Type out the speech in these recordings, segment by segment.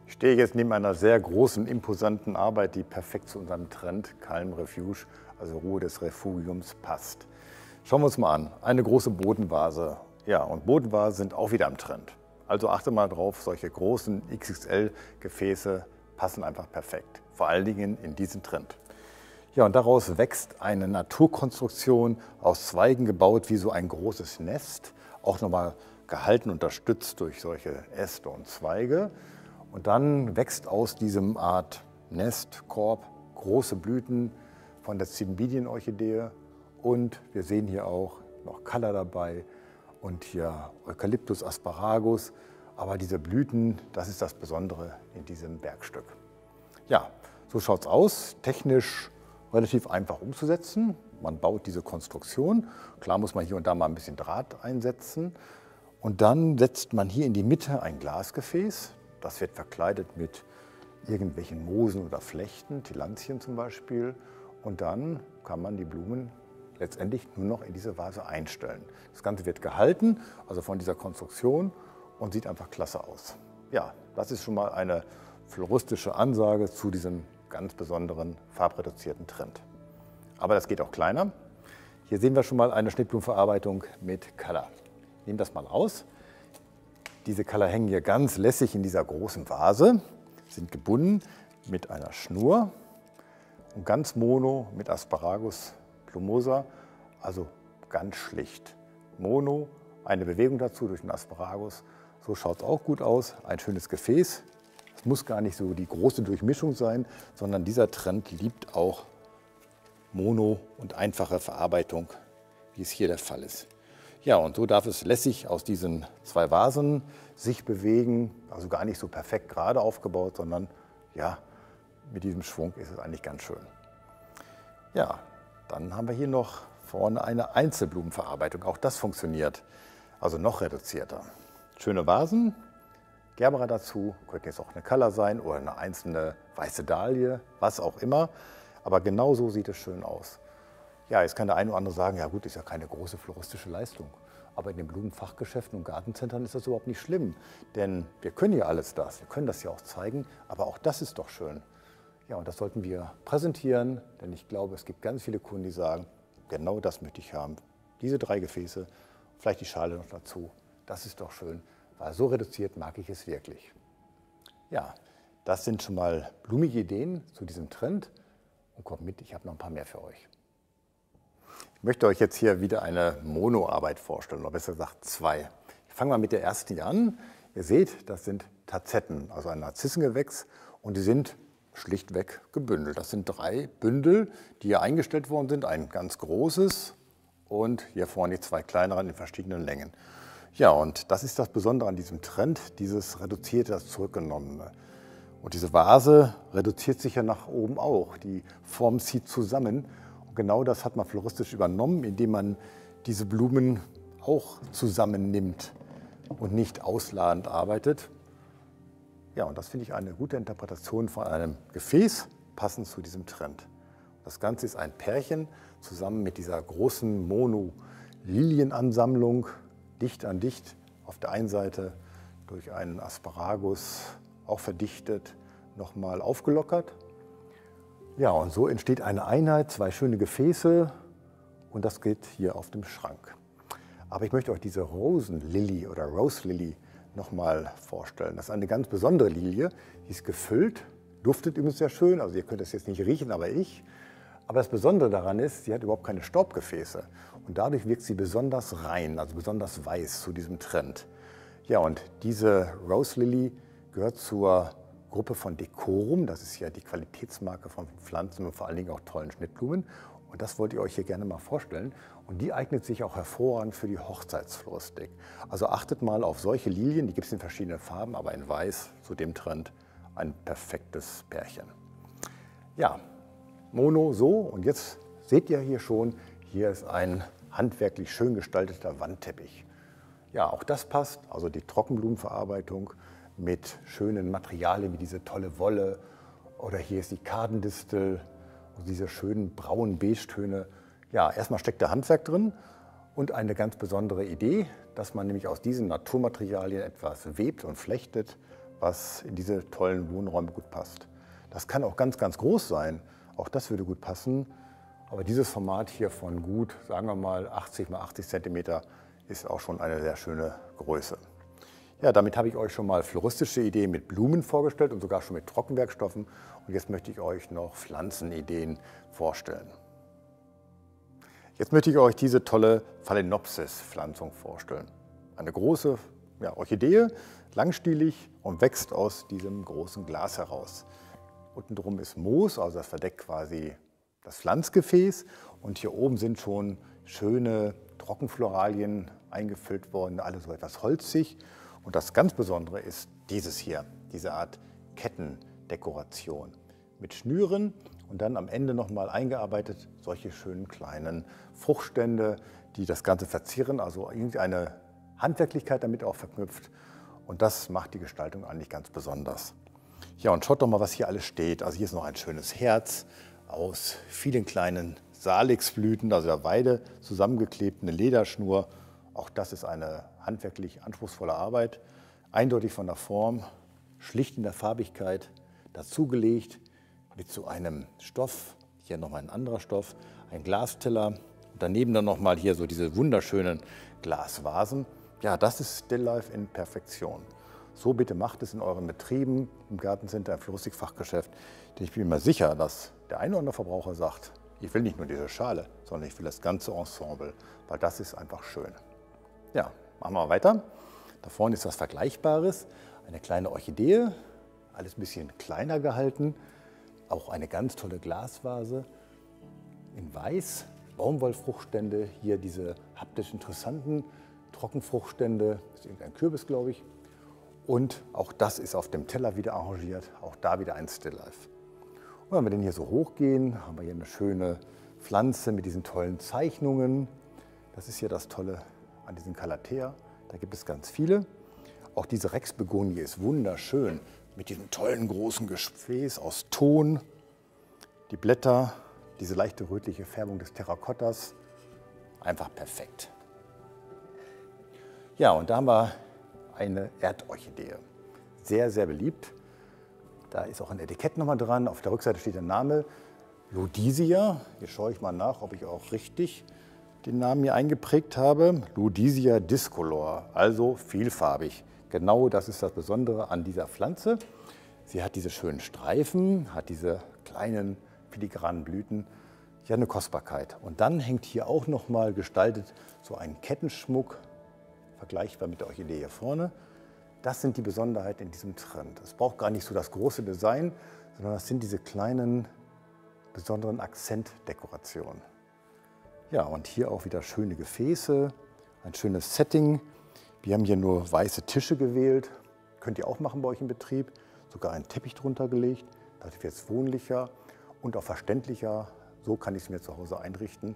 Ich stehe jetzt neben einer sehr großen, imposanten Arbeit, die perfekt zu unserem Trend Calm Refuge, also Ruhe des Refugiums, passt. Schauen wir uns mal an. Eine große Bodenvase. Ja, und Bodenvasen sind auch wieder im Trend. Also achte mal drauf, solche großen XXL-Gefäße passen einfach perfekt. Vor allen Dingen in diesen Trend. Ja, und daraus wächst eine Naturkonstruktion, aus Zweigen gebaut wie so ein großes Nest, auch nochmal gehalten, unterstützt durch solche Äste und Zweige. Und dann wächst aus diesem Art Nestkorb große Blüten von der Cymbidium-Orchidee. Und wir sehen hier auch noch Calla dabei und hier Eucalyptus asparagus. Aber diese Blüten, das ist das Besondere in diesem Bergstück. Ja, so schaut es aus. Technisch relativ einfach umzusetzen. Man baut diese Konstruktion. Klar muss man hier und da mal ein bisschen Draht einsetzen. Und dann setzt man hier in die Mitte ein Glasgefäß. Das wird verkleidet mit irgendwelchen Moosen oder Flechten, Tillandien zum Beispiel. Und dann kann man die Blumen letztendlich nur noch in diese Vase einstellen. Das Ganze wird gehalten, also von dieser Konstruktion, und sieht einfach klasse aus. Ja, das ist schon mal eine floristische Ansage zu diesem ganz besonderen farbreduzierten Trend. Aber das geht auch kleiner. Hier sehen wir schon mal eine Schnittblumenverarbeitung mit Calla. Nehmen das mal raus. Diese Calla hängen hier ganz lässig in dieser großen Vase, sind gebunden mit einer Schnur und ganz mono mit Asparagus plumosa, also ganz schlicht. Mono, eine Bewegung dazu durch den Asparagus. So schaut es auch gut aus. Ein schönes Gefäß. Es muss gar nicht so die große Durchmischung sein, sondern dieser Trend liebt auch Mono und einfache Verarbeitung, wie es hier der Fall ist. Ja, und so darf es lässig aus diesen zwei Vasen sich bewegen, also gar nicht so perfekt gerade aufgebaut, sondern ja, mit diesem Schwung ist es eigentlich ganz schön. Ja, dann haben wir hier noch vorne eine Einzelblumenverarbeitung, auch das funktioniert, also noch reduzierter. Schöne Vasen, Gerbera dazu, könnte jetzt auch eine Calla sein oder eine einzelne weiße Dahlie, was auch immer, aber genau so sieht es schön aus. Ja, jetzt kann der eine oder andere sagen, ja gut, ist ja keine große floristische Leistung. Aber in den Blumenfachgeschäften und Gartenzentren ist das überhaupt nicht schlimm. Denn wir können ja alles das, wir können das ja auch zeigen, aber auch das ist doch schön. Ja, und das sollten wir präsentieren, denn ich glaube, es gibt ganz viele Kunden, die sagen, genau das möchte ich haben. Diese 3 Gefäße, vielleicht die Schale noch dazu, das ist doch schön, weil so reduziert mag ich es wirklich. Ja, das sind schon mal blumige Ideen zu diesem Trend. Und kommt mit, ich habe noch ein paar mehr für euch. Ich möchte euch jetzt hier wieder eine Monoarbeit vorstellen, oder besser gesagt 2. Ich fange mal mit der ersten hier an. Ihr seht, das sind Tazetten, also ein Narzissengewächs, und die sind schlichtweg gebündelt. Das sind 3 Bündel, die hier eingestellt worden sind, ein ganz großes und hier vorne die 2 kleineren in verschiedenen Längen. Ja, und das ist das Besondere an diesem Trend, dieses reduzierte, das zurückgenommene. Und diese Vase reduziert sich ja nach oben auch. Die Form zieht zusammen. Und genau das hat man floristisch übernommen, indem man diese Blumen auch zusammennimmt und nicht ausladend arbeitet. Ja, und das finde ich eine gute Interpretation von einem Gefäß, passend zu diesem Trend. Das Ganze ist ein Pärchen zusammen mit dieser großen Mono-Lilienansammlung, dicht an dicht auf der einen Seite durch einen Asparagus auch verdichtet, nochmal aufgelockert. Ja, und so entsteht eine Einheit, 2 schöne Gefäße, und das geht hier auf dem Schrank. Aber ich möchte euch diese Rosenlily oder Rose Lily nochmal vorstellen. Das ist eine ganz besondere Lilie, die ist gefüllt, duftet übrigens sehr schön, also ihr könnt es jetzt nicht riechen, aber ich. Aber das Besondere daran ist, sie hat überhaupt keine Staubgefäße und dadurch wirkt sie besonders rein, also besonders weiß zu diesem Trend. Ja, und diese Rose Lily gehört zur Gruppe von Decorum. Das ist ja die Qualitätsmarke von Pflanzen und vor allen Dingen auch tollen Schnittblumen. Und das wollte ich euch hier gerne mal vorstellen. Und die eignet sich auch hervorragend für die Hochzeitsfloristik. Also achtet mal auf solche Lilien, die gibt es in verschiedenen Farben, aber in Weiß, zu dem Trend, ein perfektes Pärchen. Ja, Mono so, und jetzt seht ihr hier schon, hier ist ein handwerklich schön gestalteter Wandteppich. Ja, auch das passt, also die Trockenblumenverarbeitung mit schönen Materialien wie diese tolle Wolle, oder hier ist die Kardendistel und diese schönen braunen Beige-Töne. Ja, erstmal steckt der Handwerk drin und eine ganz besondere Idee, dass man nämlich aus diesen Naturmaterialien etwas webt und flechtet, was in diese tollen Wohnräume gut passt. Das kann auch ganz, ganz groß sein. Auch das würde gut passen. Aber dieses Format hier von gut, sagen wir mal 80 mal 80 cm, ist auch schon eine sehr schöne Größe. Ja, damit habe ich euch schon mal floristische Ideen mit Blumen vorgestellt und sogar schon mit Trockenwerkstoffen. Und jetzt möchte ich euch noch Pflanzenideen vorstellen. Jetzt möchte ich euch diese tolle Phalaenopsis-Pflanzung vorstellen. Eine große Orchidee, langstielig und wächst aus diesem großen Glas heraus. Unten drum ist Moos, also das verdeckt quasi das Pflanzgefäß. Und hier oben sind schon schöne Trockenfloralien eingefüllt worden, alle so etwas holzig. Und das ganz Besondere ist dieses hier, diese Art Kettendekoration mit Schnüren und dann am Ende nochmal eingearbeitet solche schönen kleinen Fruchtstände, die das Ganze verzieren, also irgendeine Handwerklichkeit damit auch verknüpft. Und das macht die Gestaltung eigentlich ganz besonders. Ja, und schaut doch mal, was hier alles steht. Also hier ist noch ein schönes Herz aus vielen kleinen Salixblüten, also der Weide zusammengeklebt, eine Lederschnur. Auch das ist eine handwerklich anspruchsvolle Arbeit. Eindeutig von der Form, schlicht in der Farbigkeit, dazugelegt mit so einem Stoff. Hier nochmal ein anderer Stoff, ein Glasteller. Und daneben dann nochmal hier so diese wunderschönen Glasvasen. Ja, das ist Stilllife in Perfektion. So bitte macht es in euren Betrieben, im Gartencenter, im Floristikfachgeschäft. Denn ich bin mir sicher, dass der eine oder andere Verbraucher sagt, ich will nicht nur diese Schale, sondern ich will das ganze Ensemble, weil das ist einfach schön. Ja, machen wir weiter. Da vorne ist was Vergleichbares, eine kleine Orchidee, alles ein bisschen kleiner gehalten. Auch eine ganz tolle Glasvase in Weiß, Baumwollfruchtstände, hier diese haptisch interessanten Trockenfruchtstände, das ist irgendein Kürbis, glaube ich. Und auch das ist auf dem Teller wieder arrangiert, auch da wieder ein Stilllife. Und wenn wir denn hier so hochgehen, haben wir hier eine schöne Pflanze mit diesen tollen Zeichnungen. Das ist hier das Tolle an diesen Calathea, da gibt es ganz viele. Auch diese Rex-Begonie ist wunderschön mit diesem tollen großen Gefäß aus Ton. Die Blätter, diese leichte rötliche Färbung des Terrakottas, einfach perfekt. Ja, und da haben wir eine Erdorchidee, sehr, sehr beliebt. Da ist auch ein Etikett nochmal dran, auf der Rückseite steht der Name Ludisia. Hier schaue ich mal nach, ob ich auch richtig den Namen hier eingeprägt habe. Ludisia discolor, also vielfarbig. Genau das ist das Besondere an dieser Pflanze. Sie hat diese schönen Streifen, hat diese kleinen filigranen Blüten. Ja, eine Kostbarkeit. Und dann hängt hier auch noch mal gestaltet so ein Kettenschmuck, vergleichbar mit der Orchidee hier vorne. Das sind die Besonderheiten in diesem Trend. Es braucht gar nicht so das große Design, sondern das sind diese kleinen, besonderen Akzentdekorationen. Ja, und hier auch wieder schöne Gefäße, ein schönes Setting. Wir haben hier nur weiße Tische gewählt. Könnt ihr auch machen bei euch im Betrieb. Sogar einen Teppich drunter gelegt. Dadurch wird es wohnlicher und auch verständlicher. So kann ich es mir zu Hause einrichten.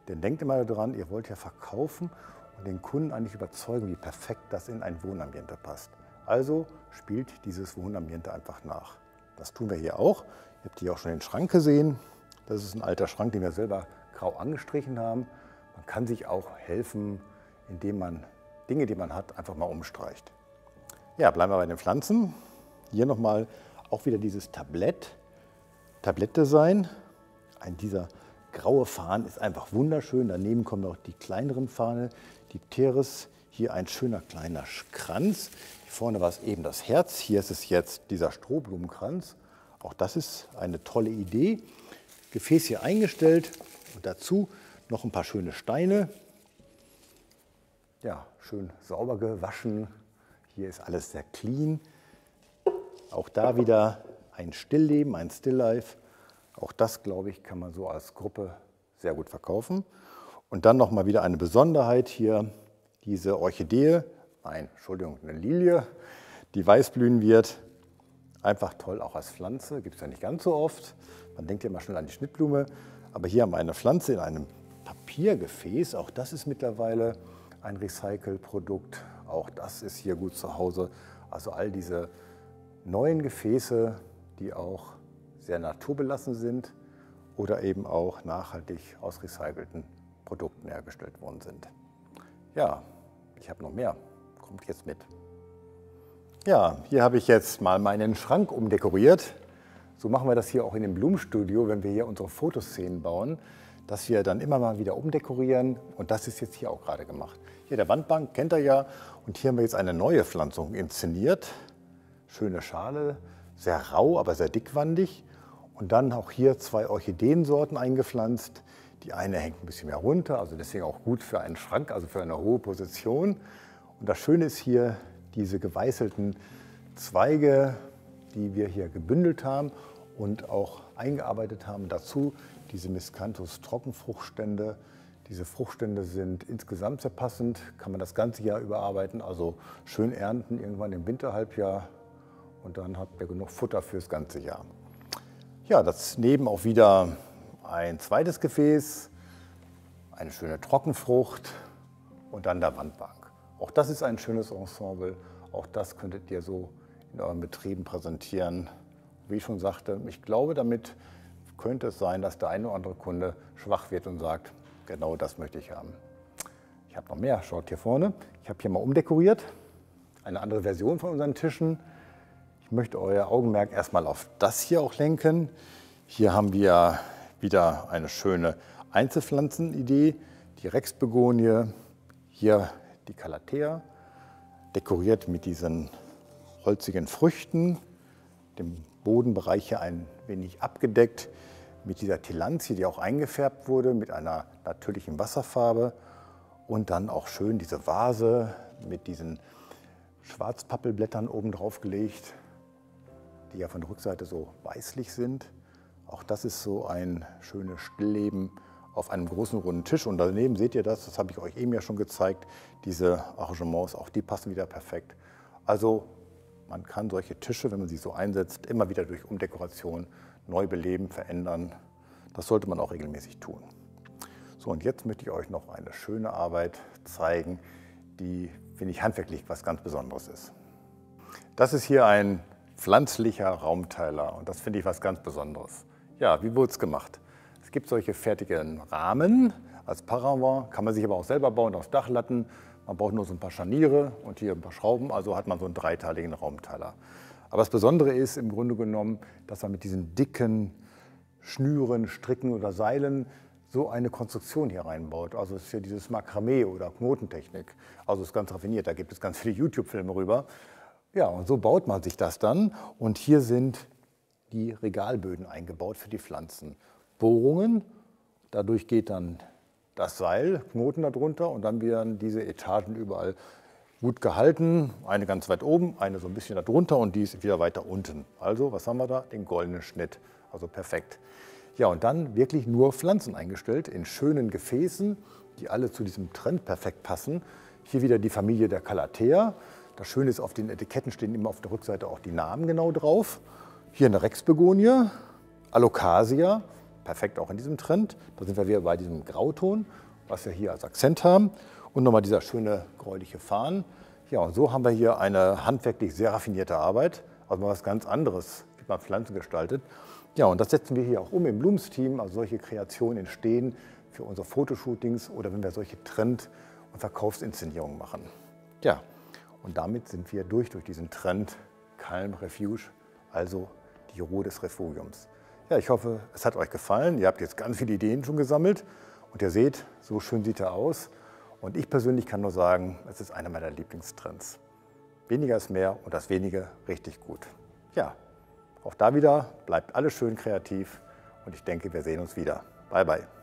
Denn denkt immer daran, ihr wollt ja verkaufen und den Kunden eigentlich überzeugen, wie perfekt das in ein Wohnambiente passt. Also spielt dieses Wohnambiente einfach nach. Das tun wir hier auch. Ihr habt hier auch schon den Schrank gesehen. Das ist ein alter Schrank, den wir selber grau angestrichen haben. Man kann sich auch helfen, indem man Dinge, die man hat, einfach mal umstreicht. Ja, bleiben wir bei den Pflanzen. Hier nochmal auch wieder dieses Tablettdesign. Dieser graue Farn ist einfach wunderschön. Daneben kommen auch die kleineren Farne, die Pteris. Hier ein schöner kleiner Kranz. Hier vorne war es eben das Herz. Hier ist es jetzt dieser Strohblumenkranz. Auch das ist eine tolle Idee. Gefäß hier eingestellt und dazu noch ein paar schöne Steine. Ja, schön sauber gewaschen. Hier ist alles sehr clean. Auch da wieder ein Stillleben, ein Stilllife. Auch das, glaube ich, kann man so als Gruppe sehr gut verkaufen. Und dann nochmal wieder eine Besonderheit hier, diese Orchidee, eine Lilie, die weiß blühen wird. Einfach toll, auch als Pflanze, gibt es ja nicht ganz so oft. Man denkt ja immer schnell an die Schnittblume. Aber hier haben wir eine Pflanze in einem Papiergefäß. Auch das ist mittlerweile ein Recycle-Produkt. Auch das ist hier gut zu Hause. Also all diese neuen Gefäße, die auch sehr naturbelassen sind oder eben auch nachhaltig aus recycelten Produkten hergestellt worden sind. Ja, ich habe noch mehr. Kommt jetzt mit. Ja, hier habe ich jetzt mal meinen Schrank umdekoriert. So machen wir das hier auch in dem Blumenstudio, wenn wir hier unsere Fotoszenen bauen, dass wir dann immer mal wieder umdekorieren. Und das ist jetzt hier auch gerade gemacht. Hier der Wandbank, kennt ihr ja. Und hier haben wir jetzt eine neue Pflanzung inszeniert. Schöne Schale, sehr rau, aber sehr dickwandig. Und dann auch hier 2 Orchideensorten eingepflanzt. Die eine hängt ein bisschen mehr runter, also deswegen auch gut für einen Schrank, also für eine hohe Position. Und das Schöne ist hier diese geweißelten Zweige, die wir hier gebündelt haben und auch eingearbeitet haben. Dazu diese Miscanthus Trockenfruchtstände. Diese Fruchtstände sind insgesamt sehr passend, kann man das ganze Jahr überarbeiten, also schön ernten irgendwann im Winterhalbjahr und dann habt ihr genug Futter fürs ganze Jahr. Ja, daneben auch wieder ein zweites Gefäß, eine schöne Trockenfrucht und dann der Wandbank. Auch das ist ein schönes Ensemble, auch das könntet ihr so in euren Betrieben präsentieren. Wie ich schon sagte, ich glaube, damit könnte es sein, dass der eine oder andere Kunde schwach wird und sagt, genau das möchte ich haben. Ich habe noch mehr, schaut hier vorne. Ich habe hier mal umdekoriert, eine andere Version von unseren Tischen. Ich möchte euer Augenmerk erstmal auf das hier auch lenken. Hier haben wir wieder eine schöne Einzelpflanzenidee, die Rexbegonie, hier die Calathea, dekoriert mit diesen holzigen Früchten, den Bodenbereich hier ein wenig abgedeckt mit dieser Tillandsie, die auch eingefärbt wurde mit einer natürlichen Wasserfarbe und dann auch schön diese Vase mit diesen Schwarzpappelblättern oben drauf gelegt, die ja von der Rückseite so weißlich sind. Auch das ist so ein schönes Stillleben auf einem großen runden Tisch. Und daneben seht ihr das habe ich euch eben ja schon gezeigt, diese Arrangements, auch die passen wieder perfekt. Also man kann solche Tische, wenn man sie so einsetzt, immer wieder durch Umdekoration neu beleben, verändern. Das sollte man auch regelmäßig tun. So, und jetzt möchte ich euch noch eine schöne Arbeit zeigen, die, finde ich, handwerklich was ganz Besonderes ist. Das ist hier ein pflanzlicher Raumteiler und das finde ich was ganz Besonderes. Ja, wie wurde es gemacht? Es gibt solche fertigen Rahmen als Paravent, kann man sich aber auch selber bauen aus Dachlatten. Man braucht nur so ein paar Scharniere und hier ein paar Schrauben, also hat man so einen dreiteiligen Raumteiler. Aber das Besondere ist im Grunde genommen, dass man mit diesen dicken Schnüren, Stricken oder Seilen so eine Konstruktion hier reinbaut. Also es ist ja dieses Makramee oder Knotentechnik. Also es ist ganz raffiniert, da gibt es ganz viele YouTube-Filme rüber. Ja, und so baut man sich das dann. Und hier sind die Regalböden eingebaut für die Pflanzen. Bohrungen, dadurch geht dann das Seil, Knoten darunter und dann werden diese Etagen überall gut gehalten. Eine ganz weit oben, eine so ein bisschen darunter und die ist wieder weiter unten. Also, was haben wir da? Den goldenen Schnitt, also perfekt. Ja, und dann wirklich nur Pflanzen eingestellt in schönen Gefäßen, die alle zu diesem Trend perfekt passen. Hier wieder die Familie der Calathea. Das Schöne ist, auf den Etiketten stehen immer auf der Rückseite auch die Namen genau drauf. Hier eine Rexbegonie, Alocasia, perfekt auch in diesem Trend. Da sind wir wieder bei diesem Grauton, was wir hier als Akzent haben. Und nochmal dieser schöne gräuliche Farn. Ja, und so haben wir hier eine handwerklich sehr raffinierte Arbeit, also mal was ganz anderes, wie man Pflanzen gestaltet. Ja, und das setzen wir hier auch um im Blumsteam. Also solche Kreationen entstehen für unsere Fotoshootings oder wenn wir solche Trend- und Verkaufsinszenierungen machen. Ja, und damit sind wir durch diesen Trend Calm Refuge, also die Ruhe des Refugiums. Ja, ich hoffe, es hat euch gefallen. Ihr habt jetzt ganz viele Ideen schon gesammelt und ihr seht, so schön sieht er aus. Und ich persönlich kann nur sagen, es ist einer meiner Lieblingstrends. Weniger ist mehr und das Wenige richtig gut. Ja, auch da wieder bleibt alles schön kreativ und ich denke, wir sehen uns wieder. Bye, bye.